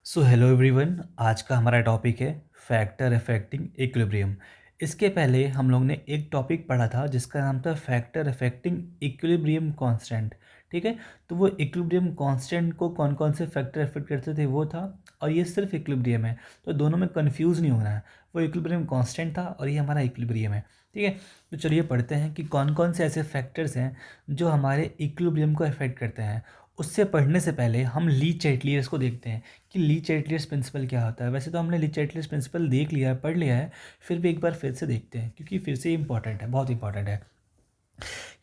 So hello everyone, आज का हमारा टॉपिक है फैक्टर अफेक्टिंग इक्विलिब्रियम। इसके पहले हम लोग ने एक टॉपिक पढ़ा था जिसका नाम था फैक्टर अफेक्टिंग इक्विलिब्रियम कांस्टेंट। ठीक है, तो वो इक्विलिब्रियम कांस्टेंट को कौन कौन से फैक्टर अफेक्ट करते थे वो था, और ये सिर्फ इक्विलिब्रियम है, तो दोनों में कंफ्यूज नहीं होना है। वो इक्विलिब्रियम कांस्टेंट था और ये हमारा इक्विलिब्रियम है। ठीक है, तो चलिए पढ़ते हैं कि कौन कौन से ऐसे फैक्टर्स हैं जो हमारे इक्विलिब्रियम को अफेक्ट करते हैं। उससे पढ़ने से पहले हम ली चैटलियर्स को देखते हैं कि ली चैटलियर्स प्रिंसिपल क्या होता है। वैसे तो हमने ली चैटलियर्स प्रिंसिपल देख लिया है, पढ़ लिया है, फिर भी एक बार फिर से देखते हैं क्योंकि फिर से इंपॉर्टेंट है, बहुत इंपॉर्टेंट है।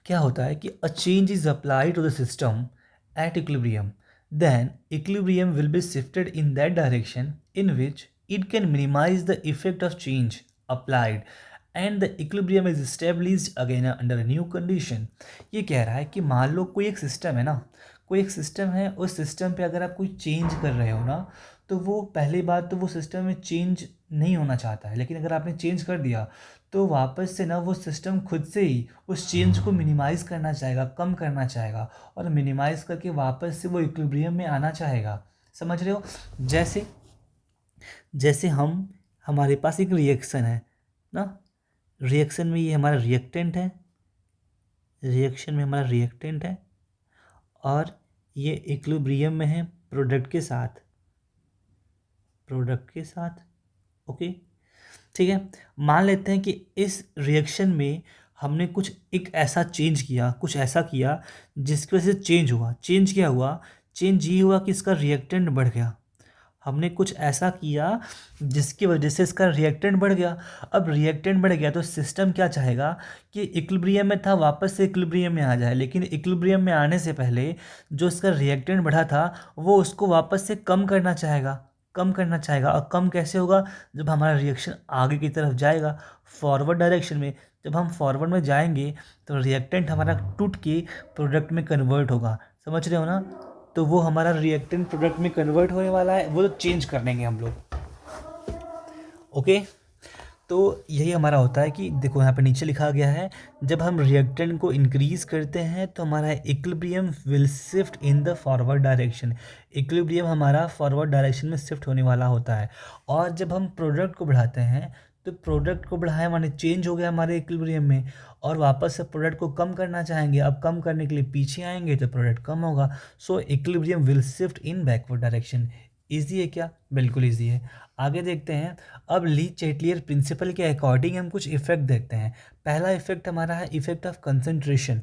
क्या होता है कि a change is applied to the system at equilibrium, then equilibrium will be shifted in that direction in which it can minimise the effect of change applied and the equilibrium is stabilised again under a new condition. ये कह रहा है कि मान लो कोई एक system है ना, कोई एक सिस्टम है, उस सिस्टम पे अगर आप कोई चेंज कर रहे हो ना, तो वो पहली बात तो वो सिस्टम में चेंज नहीं होना चाहता है, लेकिन अगर आपने चेंज कर दिया तो वापस से ना वो सिस्टम खुद से ही उस चेंज को मिनिमाइज़ करना चाहेगा, कम करना चाहेगा, और मिनिमाइज़ करके वापस से वो इक्विलिब्रियम में आना चाहेगा। समझ रहे हो? जैसे जैसे हमारे पास एक रिएक्शन है ना, रिएक्शन में ये हमारा रिएक्टेंट है, रिएक्शन में हमारा रिएक्टेंट है, और ये इक्विलिब्रियम में है प्रोडक्ट के साथ, प्रोडक्ट के साथ। ओके, ठीक है। मान लेते हैं कि इस रिएक्शन में हमने कुछ एक ऐसा चेंज किया, कुछ ऐसा किया जिसकी वजह से चेंज हुआ। चेंज क्या हुआ? चेंज ये हुआ कि इसका रिएक्टेंट बढ़ गया। हमने कुछ ऐसा किया जिसकी वजह से इसका रिएक्टेंट बढ़ गया। अब रिएक्टेंट बढ़ गया तो सिस्टम क्या चाहेगा कि इक्विलिब्रियम में था वापस से इक्विलिब्रियम में आ जाए, लेकिन इक्विलिब्रियम में आने से पहले जो इसका रिएक्टेंट बढ़ा था वो उसको वापस से कम करना चाहेगा, कम करना चाहेगा। और कम कैसे होगा? जब हमारा रिएक्शन आगे की तरफ जाएगा, फॉरवर्ड डायरेक्शन में। जब हम फॉरवर्ड में जाएंगे तो रिएक्टेंट हमारा टूट के प्रोडक्ट में कन्वर्ट होगा। समझ रहे हो ना? तो वो हमारा रिएक्टेंट प्रोडक्ट में कन्वर्ट होने वाला है, वो तो चेंज कर लेंगे हम लोग। ओके, तो यही हमारा होता है कि देखो यहाँ पे नीचे लिखा गया है, जब हम रिएक्टेंट को इंक्रीज करते हैं तो हमारा equilibrium will shift in the forward direction. Equilibrium हमारा फॉरवर्ड डायरेक्शन में शिफ्ट होने वाला होता है। और जब हम प्रोडक्ट को बढ़ाते हैं तो प्रोडक्ट को बढ़ाए माने चेंज हो गया हमारे इक्विलिब्रियम में, और वापस से प्रोडक्ट को कम करना चाहेंगे। अब कम करने के लिए पीछे आएंगे तो प्रोडक्ट कम होगा। सो equilibrium will shift in backward direction. Easy है क्या? बिल्कुल ईजी है। आगे देखते हैं। अब ली चैटलियर प्रिंसिपल के अकॉर्डिंग हम कुछ इफेक्ट देखते हैं। पहला इफेक्ट हमारा है इफेक्ट ऑफ कंसंट्रेशन।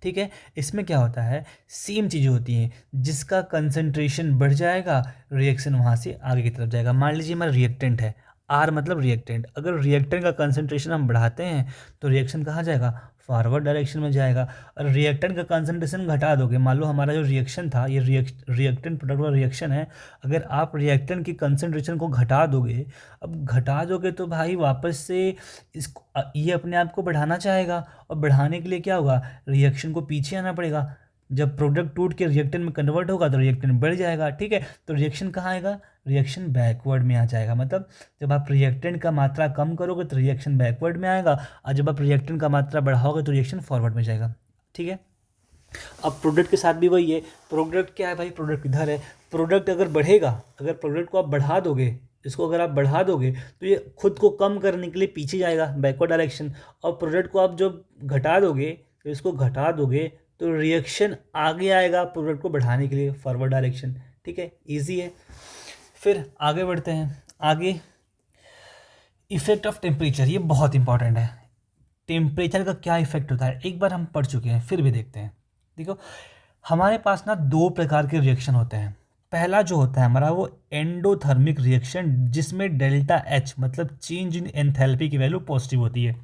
ठीक है, इसमें क्या होता है, सेम चीज़ें होती हैं। जिसका कंसंट्रेशन बढ़ जाएगा रिएक्शन वहाँ से आगे की तरफ जाएगा। मान लीजिए हमारा रिएक्टेंट है, आर मतलब रिएक्टेंट, अगर रिएक्टेंट का कंसंट्रेशन हम बढ़ाते हैं तो रिएक्शन कहाँ जाएगा? फॉरवर्ड डायरेक्शन में जाएगा। और रिएक्टेंट का कंसंट्रेशन घटा दोगे, मान लो हमारा जो रिएक्शन था ये रिएक्टेंट प्रोडक्ट वाला रिएक्शन है, अगर आप रिएक्टेंट की कंसंट्रेशन को घटा दोगे, अब घटा दोगे तो भाई वापस से इसको ये अपने आप को बढ़ाना चाहेगा, और बढ़ाने के लिए क्या होगा? रिएक्शन को पीछे आना पड़ेगा। जब प्रोडक्ट टूट के रिएक्टेंट में कन्वर्ट होगा तो रिएक्टेंट बढ़ जाएगा। ठीक है, तो रिएक्शन कहाँ आएगा? रिएक्शन बैकवर्ड में आ जाएगा। मतलब जब आप रिएक्टेंट का मात्रा कम करोगे तो रिएक्शन बैकवर्ड में आएगा, और जब आप रिएक्टेंट का मात्रा बढ़ाओगे तो रिएक्शन फॉरवर्ड में जाएगा। ठीक है, अब प्रोडक्ट के साथ भी वही है। प्रोडक्ट क्या है भाई? प्रोडक्ट इधर है। प्रोडक्ट अगर बढ़ेगा, अगर प्रोडक्ट को आप बढ़ा दोगे, इसको अगर आप बढ़ा दोगे तो ये खुद को कम करने के लिए पीछे जाएगा, बैकवर्ड डायरेक्शन। और प्रोडक्ट को आप जब घटा दोगे, तो इसको घटा दोगे तो रिएक्शन आगे आएगा प्रोडक्ट को बढ़ाने के लिए, फॉरवर्ड डायरेक्शन। ठीक है, ईजी है। फिर आगे बढ़ते हैं। आगे इफेक्ट ऑफ टेम्परेचर, ये बहुत इंपॉर्टेंट है। टेम्परेचर का क्या इफेक्ट होता है एक बार हम पढ़ चुके हैं, फिर भी देखते हैं। देखो, हमारे पास ना दो प्रकार के रिएक्शन होते हैं। पहला जो होता है हमारा वो एंडोथर्मिक रिएक्शन, जिसमें डेल्टा एच मतलब चेंज इन एंथैल्पी की वैल्यू पॉजिटिव होती है।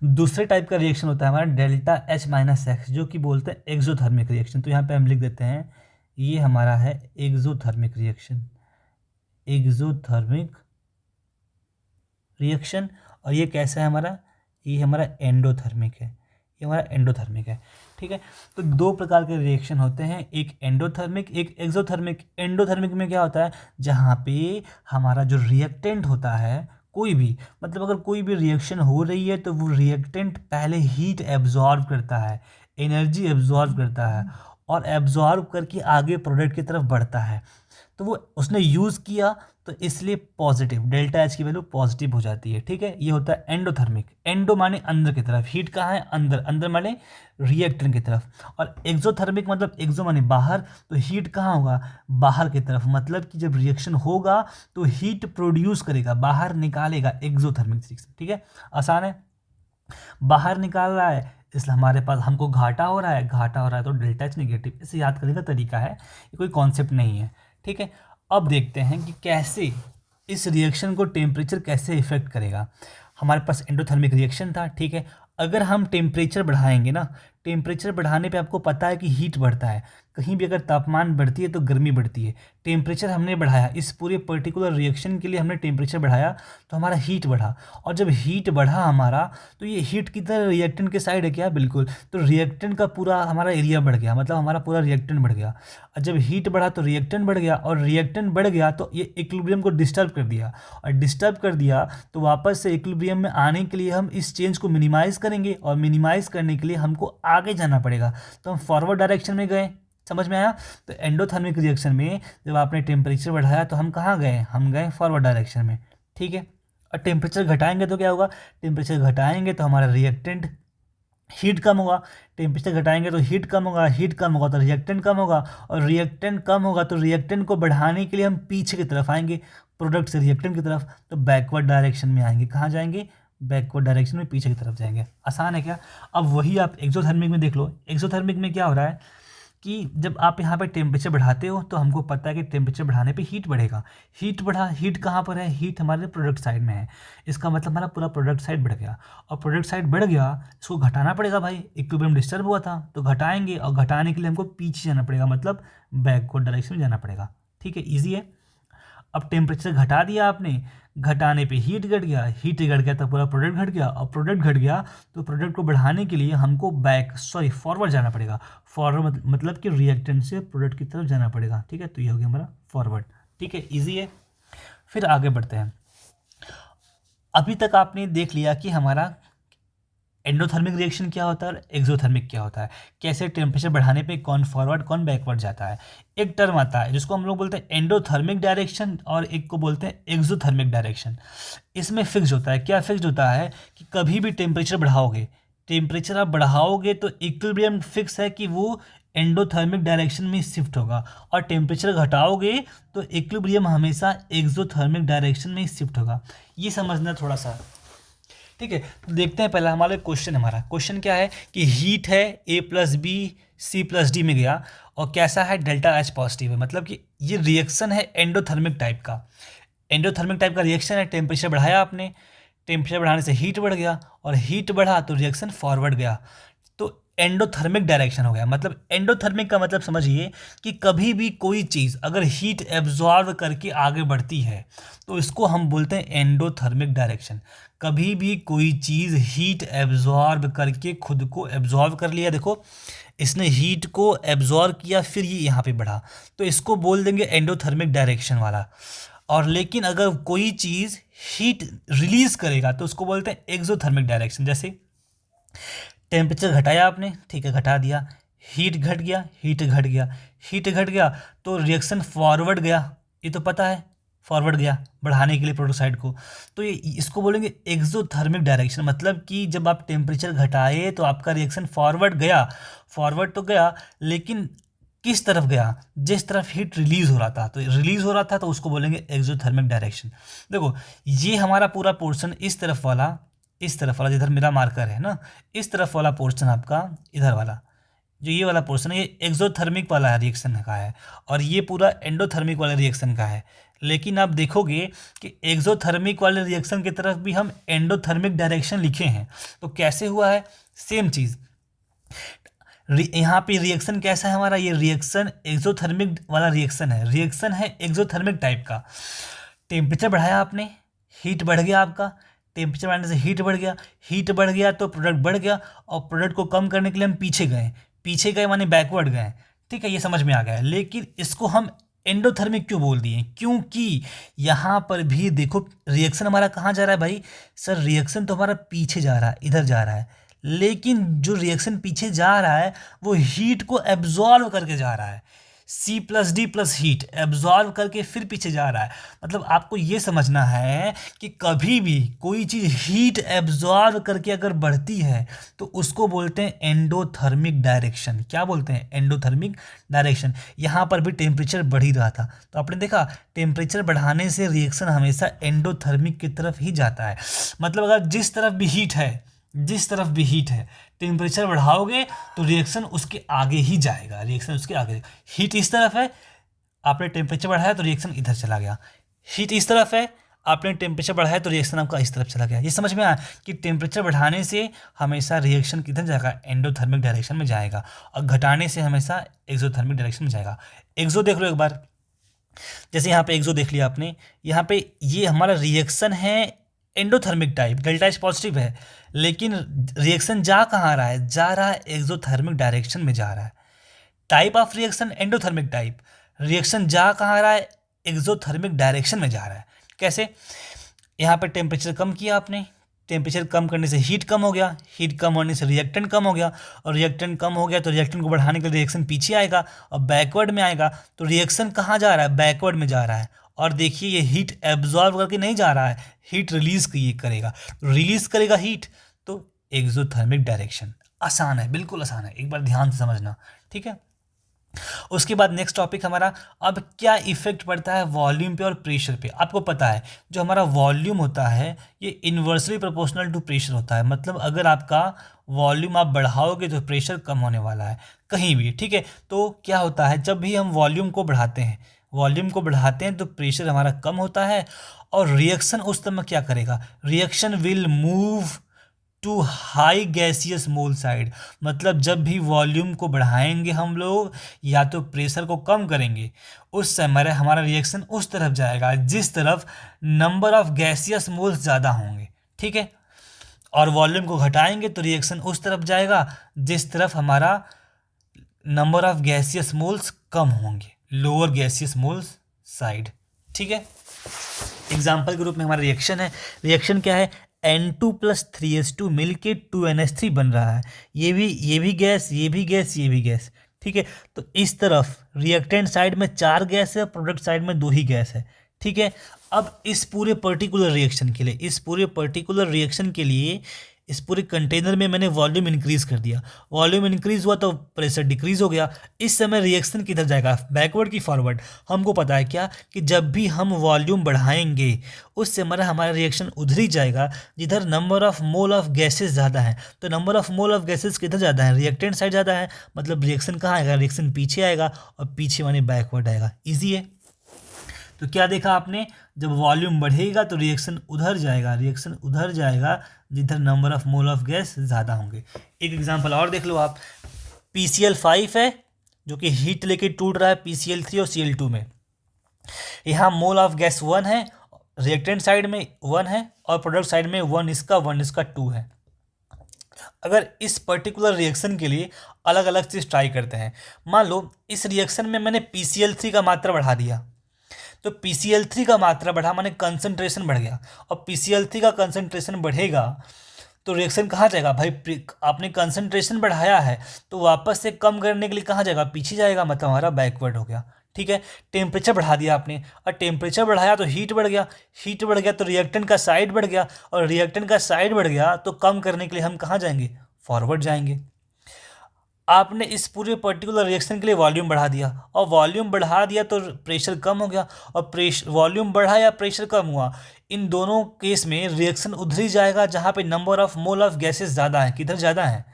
दूसरे टाइप का रिएक्शन होता है हमारा डेल्टा एच माइनस एक्स, जो कि बोलते हैं एक्सोथर्मिक रिएक्शन। तो यहाँ पे हम लिख देते हैं ये हमारा है एक्सोथर्मिक रिएक्शन, एक्सोथर्मिक रिएक्शन। और ये कैसा है हमारा? ये हमारा एंडोथर्मिक है, ये हमारा एंडोथर्मिक है। ठीक है, तो दो प्रकार के रिएक्शन होते हैं, एक एंडोथर्मिक, एक एक्सोथर्मिक। एंडोथर्मिक में क्या होता है? जहाँ पे हमारा जो रिएक्टेंट होता है कोई भी, मतलब अगर कोई भी रिएक्शन हो रही है तो वो रिएक्टेंट पहले हीट एब्जॉर्ब करता है, एनर्जी एब्जॉर्ब करता है, और एब्जॉर्ब करके आगे प्रोडक्ट की तरफ बढ़ता है। तो वो उसने यूज़ किया तो इसलिए पॉजिटिव, डेल्टा एच की वैल्यू पॉजिटिव हो जाती है। ठीक है, ये होता है एंडोथर्मिक। एंडो माने अंदर की तरफ, हीट कहाँ है, अंदर, अंदर माने रिएक्टेंट की तरफ। और एक्सोथर्मिक मतलब एक्सो माने बाहर, तो हीट कहाँ होगा, बाहर की तरफ। मतलब कि जब रिएक्शन होगा तो हीट प्रोड्यूस करेगा, बाहर निकालेगा, एक्सोथर्मिक रिएक्शन। ठीक है, आसान है, बाहर निकाल रहा है इसलिए हमारे पास हमको घाटा हो रहा है, घाटा हो रहा है तो डेल्टा एच नेगेटिव। इसे याद करने का तरीका है, ये कोई कॉन्सेप्ट नहीं है। ठीक है, अब देखते हैं कि कैसे इस रिएक्शन को टेम्परेचर कैसे इफेक्ट करेगा। हमारे पास एंडोथर्मिक रिएक्शन था। ठीक है, अगर हम टेम्परेचर बढ़ाएंगे ना, टेम्परेचर बढ़ाने पे आपको पता है कि हीट बढ़ता है, कहीं भी अगर तापमान बढ़ती है तो गर्मी बढ़ती है। टेम्परेचर हमने बढ़ाया, इस पूरे पर्टिकुलर रिएक्शन के लिए हमने टेम्परेचर बढ़ाया तो हमारा हीट बढ़ा। और जब हीट बढ़ा हमारा, तो ये हीट की तरह रिएक्टेंट के साइड है क्या, बिल्कुल। तो रिएक्टेंट का पूरा हमारा एरिया बढ़ गया, मतलब हमारा पूरा रिएक्टेंट बढ़ गया। और जब हीट बढ़ा तो रिएक्टेंट बढ़ गया, और रिएक्टेंट बढ़ गया तो ये इक्विलिब्रियम को डिस्टर्ब कर दिया, और डिस्टर्ब कर दिया तो वापस से इक्विलिब्रियम में आने के लिए हम इस चेंज को मिनिमाइज़ करेंगे, और मिनिमाइज़ करने के लिए हमको आगे जाना पड़ेगा। तो हम फॉरवर्ड डायरेक्शन में गए, समझ में आया। तो एंडोथर्मिक रिएक्शन में जब आपने टेम्परेचर बढ़ाया तो हम कहाँ गए, हम गए फॉरवर्ड डायरेक्शन में। ठीक है, और टेम्परेचर घटाएंगे तो क्या होगा, टेम्परेचर घटाएंगे तो हमारा रिएक्टेंट हीट कम होगा, टेम्परेचर घटाएंगे तो हीट कम होगा, हीट कम होगा तो रिएक्टेंट कम होगा, और रिएक्टेंट कम होगा तो रिएक्टेंट को बढ़ाने के लिए हम पीछे की तरफ आएंगे, प्रोडक्ट से रिएक्टेंट की तरफ, तो बैकवर्ड डायरेक्शन में आएंगे। कहाँ जाएंगे, बैकवर्ड डायरेक्शन में, पीछे की तरफ जाएंगे। आसान है क्या। अब वही आप एक्सोथर्मिक में देख लो। एक्सोथर्मिक में क्या हो रहा है कि जब आप यहाँ पे टेम्परेचर बढ़ाते हो तो हमको पता है कि टेम्परेचर बढ़ाने पे हीट बढ़ेगा। हीट बढ़ा, हीट कहाँ पर है, हीट हमारे प्रोडक्ट साइड में है। इसका मतलब हमारा पूरा प्रोडक्ट साइड बढ़ गया, और प्रोडक्ट साइड बढ़ गया, इसको घटाना पड़ेगा भाई, इक्विलिब्रियम डिस्टर्ब हुआ था तो घटाएंगे, और घटाने के लिए हमको पीछे जाना पड़ेगा, मतलब बैकवर्ड डायरेक्शन में जाना पड़ेगा। ठीक है, ईजी है। अब टेम्परेचर घटा दिया आपने, घटाने पे हीट घट गया, हीट घट गया तो पूरा प्रोडक्ट घट गया, और प्रोडक्ट घट गया तो प्रोडक्ट को बढ़ाने के लिए हमको फॉरवर्ड जाना पड़ेगा। फॉरवर्ड मतलब कि रिएक्टेंट से प्रोडक्ट की तरफ जाना पड़ेगा। ठीक है, तो ये हो गया हमारा फॉरवर्ड। ठीक है, इजी है। फिर आगे बढ़ते हैं। अभी तक आपने देख लिया कि हमारा एंडोथर्मिक रिएक्शन क्या होता है और एक्सोथर्मिक क्या होता है, कैसे टेम्परेचर बढ़ाने पे कौन फॉरवर्ड कौन बैकवर्ड जाता है। एक टर्म आता है जिसको हम लोग बोलते हैं एंडोथर्मिक डायरेक्शन, और एक को बोलते हैं एक्सोथर्मिक डायरेक्शन। इसमें फिक्स होता है, क्या फिक्स होता है कि कभी भी टेम्परेचर बढ़ाओगे, टेम्परेचर आप बढ़ाओगे तो इक्विलिब्रियम फिक्स है कि वो एंडोथर्मिक डायरेक्शन में शिफ्ट होगा, और टेम्परेचर घटाओगे तो इक्विलिब्रियम हमेशा एक्सोथर्मिक डायरेक्शन में शिफ्ट होगा। ये समझना थोड़ा सा। ठीक है, तो देखते हैं पहला हमारा क्वेश्चन। हमारा क्वेश्चन क्या है कि हीट है A+B C+D में गया, और कैसा है, डेल्टा एच पॉजिटिव है। मतलब कि ये रिएक्शन है एंडोथर्मिक टाइप का, एंडोथर्मिक टाइप का रिएक्शन है। टेम्परेचर बढ़ाया आपने, टेम्परेचर बढ़ाने से हीट बढ़ गया, और हीट बढ़ा तो रिएक्शन फॉरवर्ड गया, तो एंडोथर्मिक डायरेक्शन हो गया। मतलब एंडोथर्मिक का मतलब समझिए कि कभी भी कोई चीज़ अगर हीट एब्जॉर्व करके आगे बढ़ती है तो इसको हम बोलते हैं एंडोथर्मिक डायरेक्शन। कभी भी कोई चीज़ हीट एब्जॉर्ब करके खुद को एब्जॉर्ब कर लिया, देखो इसने हीट को एब्जॉर्ब किया फिर ये यहाँ पे बढ़ा, तो इसको बोल देंगे एंडोथर्मिक डायरेक्शन वाला। और लेकिन अगर कोई चीज़ हीट रिलीज करेगा तो उसको बोलते हैं एक्सोथर्मिक डायरेक्शन। जैसे टेम्परेचर घटाया आपने, ठीक है, घटा दिया, हीट घट गया, हीट घट गया, हीट घट गया तो रिएक्शन फॉरवर्ड गया, ये तो पता है, फॉरवर्ड गया बढ़ाने के लिए प्रोडक्ट साइड को, तो ये इसको बोलेंगे एक्सोथर्मिक डायरेक्शन। मतलब कि जब आप टेम्परेचर घटाए तो आपका रिएक्शन फॉरवर्ड गया, फॉरवर्ड तो गया, लेकिन किस तरफ गया, जिस तरफ हीट रिलीज हो रहा था, तो रिलीज हो रहा था तो उसको बोलेंगे एक्सोथर्मिक डायरेक्शन। देखो ये हमारा पूरा पोर्शन इस तरफ वाला, इस तरफ वाला जिधर मेरा मार्कर है ना, इस तरफ वाला पोर्शन आपका, इधर वाला जो ये वाला पोर्शन है, ये एक्सोथर्मिक वाला रिएक्शन का है, और ये पूरा एंडोथर्मिक वाले रिएक्शन का है। लेकिन आप देखोगे कि एक्सोथर्मिक वाले रिएक्शन की तरफ भी हम एंडोथर्मिक डायरेक्शन लिखे हैं, तो कैसे हुआ है, सेम चीज़। यहाँ पे रिएक्शन कैसा है हमारा, ये रिएक्शन एक्सोथर्मिक वाला रिएक्शन है, रिएक्शन है एक्सोथर्मिक टाइप का। टेम्परेचर बढ़ाया आपने, हीट बढ़ गया आपका, टेम्परेचर बढ़ने से हीट बढ़ गया, हीट बढ़ गया तो प्रोडक्ट बढ़ गया, और प्रोडक्ट को कम करने के लिए हम पीछे गए, पीछे गए माने बैकवर्ड गए। ठीक है, ये समझ में आ गया। लेकिन इसको हम एंडोथर्मिक क्यों बोल दिए, क्योंकि यहाँ पर भी देखो रिएक्शन हमारा कहाँ जा रहा है भाई, सर रिएक्शन तो हमारा पीछे जा रहा है, इधर जा रहा है, लेकिन जो रिएक्शन पीछे जा रहा है वो हीट को एब्जॉर्व करके जा रहा है। C+D+ हीट एब्जॉर्व करके फिर पीछे जा रहा है। मतलब आपको ये समझना है कि कभी भी कोई चीज़ हीट एब्जॉर्व करके अगर बढ़ती है तो उसको बोलते हैं एंडोथर्मिक डायरेक्शन। क्या बोलते हैं? Endothermic direction. यहाँ पर भी टेम्परेचर बढ़ ही रहा था, तो आपने देखा टेम्परेचर बढ़ाने से रिएक्शन हमेशा एंडोथर्मिक की तरफ ही जाता है। मतलब अगर जिस तरफ भी हीट है टेम्परेचर बढ़ाओगे तो रिएक्शन उसके आगे ही जाएगा, रिएक्शन उसके आगे। हीट इस तरफ है, आपने टेम्परेचर बढ़ाया तो रिएक्शन इधर चला गया। हीट इस तरफ है, आपने टेम्परेचर बढ़ाया तो रिएक्शन आपका इस तरफ चला गया। ये समझ में आया कि टेम्परेचर बढ़ाने से हमेशा रिएक्शन किधर जाएगा? एंडोथर्मिक डायरेक्शन में जाएगा, और घटाने से हमेशा एक्सोथर्मिक डायरेक्शन में जाएगा। एक्सो देख लो एक बार, जैसे यहाँ पे एक्सो देख लिया आपने, यहाँ पे ये हमारा रिएक्शन है endothermic type, delta H positive है, लेकिन रिएक्शन जा कहाँ रहा है? जा रहा है एक्सोथर्मिक डायरेक्शन में जा रहा है। Type of reaction endothermic type, reaction जा कहाँ रहा है? एक्सोथर्मिक डायरेक्शन में जा रहा है। कैसे? यहाँ पे टेम्परेचर कम किया आपने, टेम्परेचर कम करने से हीट कम हो गया, हीट कम होने से रिएक्टेंट कम हो गया, और रिएक्टेंट कम हो गया तो रिएक्टेंट को बढ़ाने के लिए रिएक्शन पीछे आएगा और बैकवर्ड में आएगा। तो रिएक्शन कहाँ जा रहा है? बैकवर्ड में जा रहा है। और देखिए ये हीट एब्जॉर्व करके नहीं जा रहा है, हीट रिलीज करेगा, रिलीज करेगा हीट, तो एक्सोथर्मिक डायरेक्शन। आसान है, बिल्कुल आसान है, एक बार ध्यान से समझना, ठीक है। उसके बाद नेक्स्ट टॉपिक हमारा, अब क्या इफेक्ट पड़ता है वॉल्यूम पे और प्रेशर पे। आपको पता है जो हमारा वॉल्यूम होता है ये इन्वर्सली प्रोपोर्शनल टू प्रेशर होता है। मतलब अगर आपका वॉल्यूम आप बढ़ाओगे तो प्रेशर कम होने वाला है कहीं भी, ठीक है। तो क्या होता है, जब भी हम वॉल्यूम को बढ़ाते हैं तो प्रेशर हमारा कम होता है, और रिएक्शन उस समय क्या करेगा? Reaction will move to high gaseous mole side. मतलब जब भी वॉल्यूम को बढ़ाएंगे हम लोग या तो प्रेशर को कम करेंगे, उस समय हमारा रिएक्शन उस तरफ जाएगा जिस तरफ नंबर ऑफ गैसियस मोल्स ज़्यादा होंगे, ठीक है। और वॉल्यूम को घटाएंगे तो रिएक्शन उस तरफ जाएगा जिस तरफ हमारा नंबर ऑफ गैसियस मोल्स कम होंगे, लोअर गैसियस मोल्स साइड, ठीक है। एग्जाम्पल के रूप में हमारा रिएक्शन है, रिएक्शन क्या है? N2+3H2 मिल के 2NH3 बन रहा है। ये भी गैस, ये भी गैस, ठीक है। तो इस तरफ रिएक्टेंट साइड में 4 गैस है, प्रोडक्ट साइड में 2 ही गैस है, ठीक है। अब इस पूरे पर्टिकुलर रिएक्शन के लिए इस पूरे कंटेनर में मैंने वॉल्यूम इंक्रीज कर दिया, वॉल्यूम इंक्रीज हुआ तो प्रेशर डिक्रीज हो गया। इस समय रिएक्शन किधर जाएगा? बैकवर्ड की फॉरवर्ड। हमको पता है क्या कि जब भी हम वॉल्यूम बढ़ाएंगे उस समय हमारा रिएक्शन उधर ही जाएगा जिधर number of mole of gases ज़्यादा है। तो number of mole of gases किधर ज़्यादा है? रिएक्टेंट साइड ज़्यादा है, मतलब रिएक्शन कहाँ आएगा? रिएक्शन पीछे आएगा, और पीछे माने बैकवर्ड आएगा। ईजी है। तो क्या देखा आपने, जब वॉल्यूम बढ़ेगा तो रिएक्शन उधर जाएगा जिधर number of mole of gas ज़्यादा होंगे। एक एग्जांपल और देख लो आप, PCl5 है जो कि हीट लेके टूट रहा है PCl3 और Cl2 में। यहाँ मोल ऑफ गैस 1 है, रिएक्टेंट साइड में 1 है, और प्रोडक्ट साइड में 1 इसका 2 है। अगर इस पर्टिकुलर रिएक्शन के लिए अलग अलग चीज़ ट्राई करते हैं, मान लो इस रिएक्शन में मैंने PCl3 का मात्रा बढ़ा दिया, तो PCl3 का मात्रा बढ़ा माने कंसंट्रेशन बढ़ गया, और PCl3 का कंसंट्रेशन बढ़ेगा तो रिएक्शन कहाँ जाएगा? भाई आपने कंसंट्रेशन बढ़ाया है तो वापस से कम करने के लिए कहाँ जाएगा? पीछे जाएगा, मतलब हमारा बैकवर्ड हो गया, ठीक है। टेम्परेचर बढ़ा दिया आपने, और टेम्परेचर बढ़ाया तो हीट बढ़ गया तो रिएक्टेंट का साइड बढ़ गया, और रिएक्टेंट का साइड बढ़ गया तो कम करने के लिए हम कहाँ जाएंगे? फॉरवर्ड जाएंगे। आपने इस पूरे पर्टिकुलर रिएक्शन के लिए वॉल्यूम बढ़ा दिया, और वॉल्यूम बढ़ा दिया तो प्रेशर कम हो गया, और वॉल्यूम बढ़ा या प्रेशर कम हुआ, इन दोनों केस में रिएक्शन उधर ही जाएगा जहाँ पे number of mole of gases ज़्यादा है। किधर ज़्यादा है?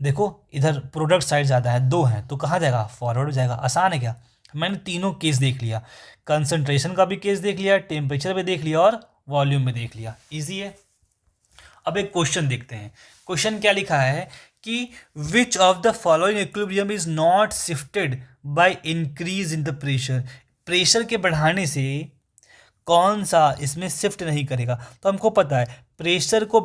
देखो इधर प्रोडक्ट साइड ज़्यादा है, 2 हैं, तो कहाँ जाएगा? फॉरवर्ड जाएगा। आसान है क्या? मैंने तीनों केस देख लिया, कंसंट्रेशन का भी केस देख लिया, टेम्परेचर भी देख लिया, और वॉल्यूम भी देख लिया। ईजी है। अब एक क्वेश्चन देखते हैं। क्वेश्चन क्या लिखा है कि which of the following equilibrium is not shifted by increase in the pressure. Pressure के बढ़ाने से कौन सा इसमें शिफ्ट नहीं करेगा? तो हमको पता है प्रेशर को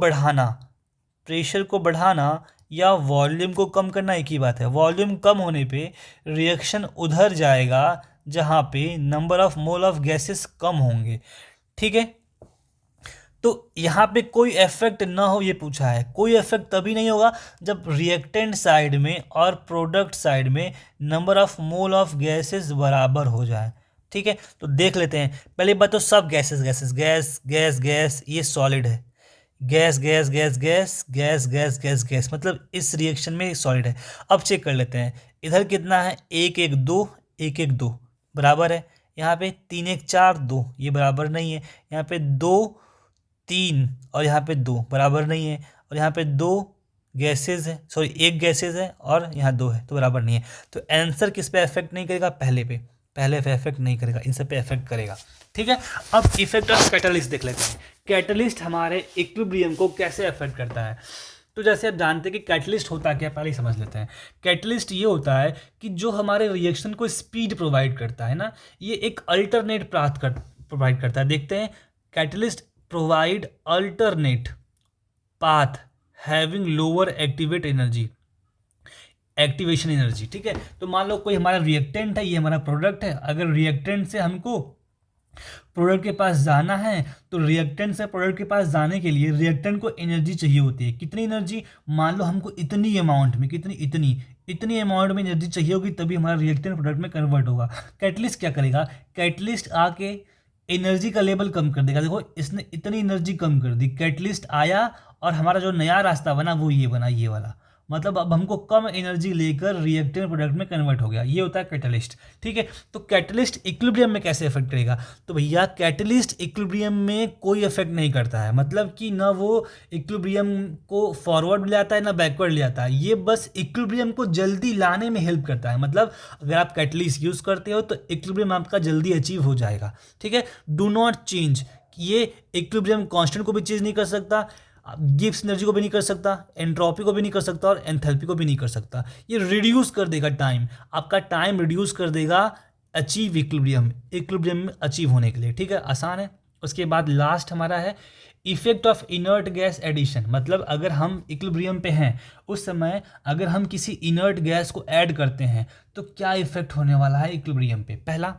बढ़ाना या वॉल्यूम को कम करना एक ही बात है। वॉल्यूम कम होने पे रिएक्शन उधर जाएगा जहाँ पे number of mole of gases कम होंगे, ठीक है। तो यहाँ पे कोई इफेक्ट ना हो ये पूछा है। कोई इफेक्ट तभी नहीं होगा जब रिएक्टेंट साइड में और प्रोडक्ट साइड में number of mole of gases बराबर हो जाए। ठीक है, तो देख लेते हैं। पहले बात तो सब gases gases gas gas gas ये सॉलिड है। Gas gas gas gas gas gas gas gas मतलब इस रिएक्शन में सॉलिड है। अब चेक कर लेते हैं इधर कितना है, एक एक दो, एक एक दो बराबर है। यहाँ पे तीन एक चार दो, ये बराबर नहीं है। यहाँ पे दो तीन और यहाँ पे दो बराबर नहीं है। और यहाँ पे दो गैसेज है, सॉरी एक गैसेज है और यहाँ दो है, तो बराबर नहीं है। तो आंसर किस पे इफेक्ट नहीं करेगा, पहले पे इफेक्ट नहीं करेगा, इन सब पे इफेक्ट करेगा। ठीक है, अब इफेक्ट ऑफ कैटलिस्ट देख लेते हैं। कैटलिस्ट हमारे इक्विलिब्रियम को कैसे अफेक्ट करता है। तो जैसे आप जानते हैं कि कैटलिस्ट होता क्या, पहले ही समझ लेते हैं। कैटलिस्ट ये होता है कि जो हमारे रिएक्शन को स्पीड प्रोवाइड करता है ना, ये एक अल्टरनेट प्रोवाइड करता है। देखते हैं, catalyst provide alternate path having lower activation energy. ठीक है, तो मान लो कोई हमारा रिएक्टेंट है, ये हमारा प्रोडक्ट है। अगर रिएक्टेंट से हमको प्रोडक्ट के पास जाना है तो रिएक्टेंट से प्रोडक्ट के पास जाने के लिए रिएक्टेंट को एनर्जी चाहिए होती है। कितनी एनर्जी, मान लो हमको इतनी अमाउंट में, इतनी अमाउंट में एनर्जी चाहिए होगी, तभी हमारा रिएक्टेंट प्रोडक्ट में कन्वर्ट होगा। कैटलिस्ट क्या करेगा, कैटलिस्ट आके एनर्जी का लेवल कम कर देगा। देखो इसने इतनी एनर्जी कम कर दी, कैटलिस्ट आया और हमारा जो नया रास्ता बना वो ये बना, ये वाला। मतलब अब हमको कम एनर्जी लेकर रिएक्टेंट प्रोडक्ट में कन्वर्ट हो गया, ये होता है कैटलिस्ट। ठीक है, तो कैटलिस्ट इक्विलिब्रियम में कैसे इफेक्ट करेगा, तो भैया कैटलिस्ट इक्विलिब्रियम में कोई इफेक्ट नहीं करता है। मतलब कि ना वो इक्विलिब्रियम को फॉरवर्ड ले आता है ना बैकवर्ड ले आता है, ये बस इक्विलिब्रियम को जल्दी लाने में हेल्प करता है। मतलब अगर आप कैटलिस्ट यूज करते हो तो इक्विलिब्रियम आपका जल्दी अचीव हो जाएगा। ठीक है, डू नॉट चेंज, ये इक्विलिब्रियम कांस्टेंट को भी चेंज नहीं कर सकता, गिब्स एनर्जी को भी नहीं कर सकता, एंट्रोपी को भी नहीं कर सकता और एंथैल्पी को भी नहीं कर सकता। ये रिड्यूस कर देगा टाइम, आपका टाइम रिड्यूस कर देगा अचीव इक्विलिब्रियम में अचीव होने के लिए। ठीक है, आसान है। उसके बाद लास्ट हमारा है effect of inert gas addition. मतलब अगर हम इक्विलिब्रियम पे हैं उस समय अगर हम किसी इनर्ट गैस को ऐड करते हैं तो क्या इफेक्ट होने वाला है इक्विलिब्रियम पे। पहला,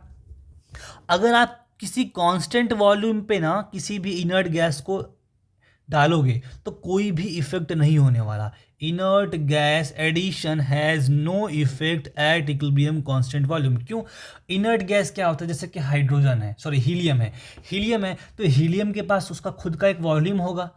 अगर आप किसी कांस्टेंट वॉल्यूम पे ना किसी भी इनर्ट गैस को डालोगे तो कोई भी इफेक्ट नहीं होने वाला। Inert gas addition has no effect at equilibrium constant volume. क्यों, इनर्ट गैस क्या होता है, जैसे कि हाइड्रोजन है, सॉरी हीलियम है तो हीलियम के पास उसका खुद का एक वॉल्यूम होगा।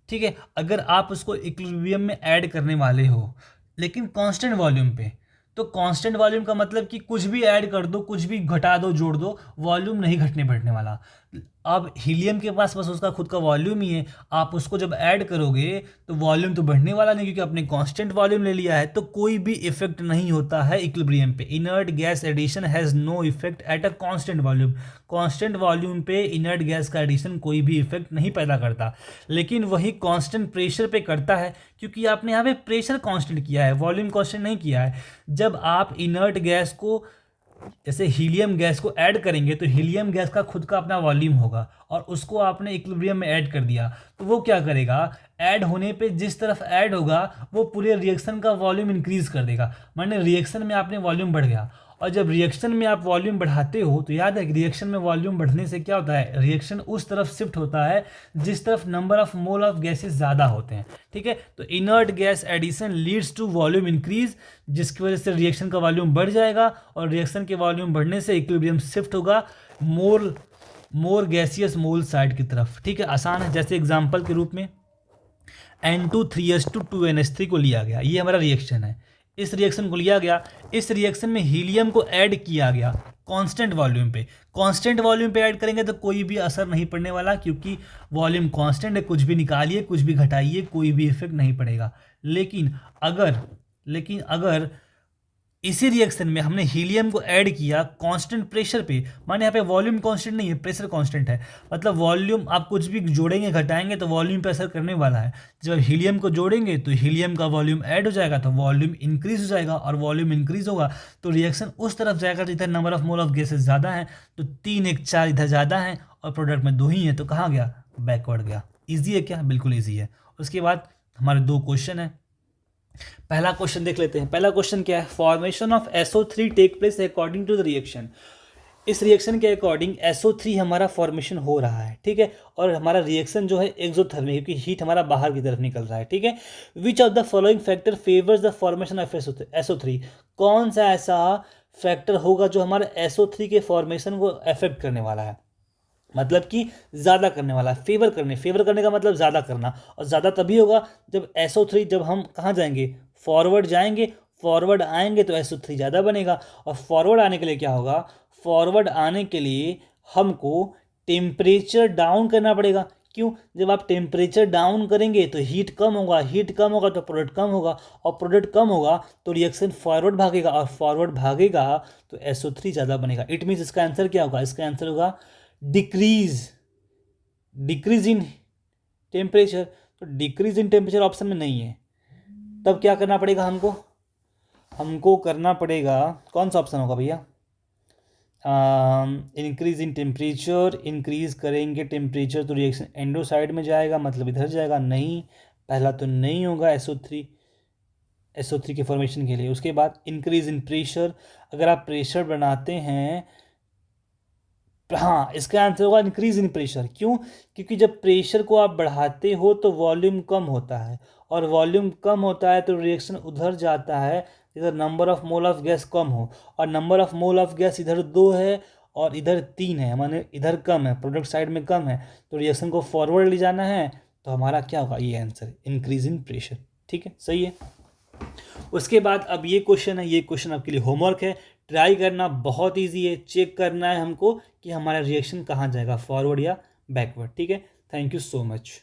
ठीक है, अगर आप उसको इक्विलिब्रियम में ऐड करने वाले हो लेकिन कांस्टेंट वॉल्यूम पे, तो कांस्टेंट वॉल्यूम का मतलब कि कुछ भी ऐड कर दो, कुछ भी घटा दो, जोड़ दो, वॉल्यूम नहीं घटने बढ़ने वाला। अब हीलियम के पास बस उसका खुद का वॉल्यूम ही है, आप उसको जब ऐड करोगे तो वॉल्यूम तो बढ़ने वाला नहीं, क्योंकि आपने कांस्टेंट वॉल्यूम ले लिया है। तो कोई भी इफेक्ट नहीं होता है इक्विलिब्रियम पे। Inert gas addition has no effect at a constant volume. Constant volume पे इनर्ट गैस का एडिशन कोई भी इफेक्ट नहीं पैदा करता, लेकिन वही कांस्टेंट प्रेशर पे करता है, क्योंकि आपने यहाँ पे प्रेशर कांस्टेंट किया है, वॉल्यूम कांस्टेंट नहीं किया है। जब आप इनर्ट गैस को, जैसे हीलियम गैस को ऐड करेंगे तो हीलियम गैस का खुद का अपना वॉल्यूम होगा और उसको आपने इक्विलिब्रियम में ऐड कर दिया, तो वो क्या करेगा, ऐड होने पे जिस तरफ ऐड होगा वो पूरे रिएक्शन का वॉल्यूम इंक्रीज कर देगा। माने रिएक्शन में आपने वॉल्यूम बढ़ गया, और जब रिएक्शन में आप वॉल्यूम बढ़ाते हो तो याद है कि रिएक्शन में वॉल्यूम बढ़ने से क्या होता है, रिएक्शन उस तरफ शिफ्ट होता है जिस तरफ number of mole of gases ज़्यादा होते हैं। ठीक है, तो inert gas addition leads to volume increase, जिसकी वजह से रिएक्शन का वॉल्यूम बढ़ जाएगा और रिएक्शन के वॉल्यूम बढ़ने से इक्विलिब्रियम शिफ्ट होगा मोर गैसियस मोल साइड की तरफ। ठीक है, आसान है। जैसे एग्जाम्पल के रूप में N2 3s2 2ns3 को लिया गया, ये हमारा रिएक्शन है। इस रिएक्शन को लिया गया, इस रिएक्शन में हीलियम को ऐड किया गया कांस्टेंट वॉल्यूम पे। कांस्टेंट वॉल्यूम पे ऐड करेंगे तो कोई भी असर नहीं पड़ने वाला, क्योंकि वॉल्यूम कांस्टेंट है, कुछ भी निकालिए कुछ भी घटाइए कोई भी इफेक्ट नहीं पड़ेगा। लेकिन अगर इसी रिएक्शन में हमने हीलियम को ऐड किया कांस्टेंट प्रेशर पे, माने यहाँ पे वॉल्यूम कांस्टेंट नहीं है, प्रेशर कांस्टेंट है, मतलब वॉल्यूम आप कुछ भी जोड़ेंगे घटाएंगे तो वॉल्यूम पे असर करने वाला है। जब हीलियम को जोड़ेंगे तो हीलियम का वॉल्यूम ऐड हो जाएगा तो वॉल्यूम इंक्रीज हो जाएगा, और वॉल्यूम इंक्रीज होगा तो रिएक्शन उस तरफ जाएगा जिधर number of mole of gases ज़्यादा हैं। तो 3 1 4 इधर ज़्यादा हैं और प्रोडक्ट में 2 ही हैं, तो कहाँ गया, बैकवर्ड गया। ईजी है क्या, बिल्कुल ईजी है। उसके बाद हमारे 2 क्वेश्चन है। पहला क्वेश्चन देख लेते हैं। पहला क्वेश्चन क्या है, formation of SO3 take place according to the reaction. इस रिएक्शन के अकॉर्डिंग SO3 हमारा फॉर्मेशन हो रहा है, ठीक है, और हमारा रिएक्शन जो है एक्सोथर्मिक, क्योंकि हीट हमारा बाहर की तरफ निकल रहा है, ठीक है। Which of the following factor favours the formation of SO3, कौन सा ऐसा फैक्टर होगा जो हमारे SO3 के फॉर्मेशन को अफेक्ट करने वाला है, मतलब कि ज़्यादा करने वाला है, फेवर करने का मतलब ज़्यादा करना, और ज़्यादा तभी होगा जब SO3, जब हम कहाँ जाएंगे, फॉरवर्ड जाएंगे, फॉरवर्ड आएंगे तो SO3 ज़्यादा बनेगा। और फॉरवर्ड आने के लिए क्या होगा, फॉरवर्ड आने के लिए हमको टेम्परेचर डाउन करना पड़ेगा। क्यों, जब आप टेम्परेचर डाउन करेंगे तो हीट कम होगा, हीट कम होगा तो प्रोडक्ट कम होगा, और प्रोडक्ट कम होगा तो रिएक्शन फॉरवर्ड भागेगा, और फॉरवर्ड भागेगा तो SO3 ज़्यादा बनेगा। इट मीन्स इसका आंसर क्या होगा, इसका आंसर होगा डिक्रीज, डिक्रीज इन टेम्परेचर। तो डिक्रीज इन टेम्परेचर ऑप्शन में नहीं है, तब क्या करना पड़ेगा हमको, हमको करना पड़ेगा, कौन सा ऑप्शन होगा भैया, इंक्रीज इन टेम्परेचर, इंक्रीज करेंगे टेम्परेचर तो रिएक्शन एंडोसाइड में जाएगा, मतलब इधर जाएगा, नहीं, पहला तो नहीं होगा SO3 के फॉर्मेशन के लिए। उसके बाद इंक्रीज इन प्रेशर, अगर आप प्रेशर बनाते हैं, हाँ, इसका आंसर होगा इंक्रीज इन प्रेशर। क्यों, क्योंकि जब प्रेशर को आप बढ़ाते हो तो वॉल्यूम कम होता है, और वॉल्यूम कम होता है तो रिएक्शन उधर जाता है इधर number of mole of gas कम हो, और number of mole of gas इधर 2 है और इधर 3 है, माने इधर कम है, प्रोडक्ट साइड में कम है, तो रिएक्शन को फॉरवर्ड ले जाना है, तो हमारा क्या होगा, ये आंसर इंक्रीज इन प्रेशर। ठीक है, सही है। उसके बाद अब ये क्वेश्चन है, ये क्वेश्चन आपके लिए होमवर्क है, ट्राई करना, बहुत इजी है, चेक करना है हमको कि हमारा रिएक्शन कहाँ जाएगा, फॉरवर्ड या बैकवर्ड। ठीक है, थैंक यू सो मच।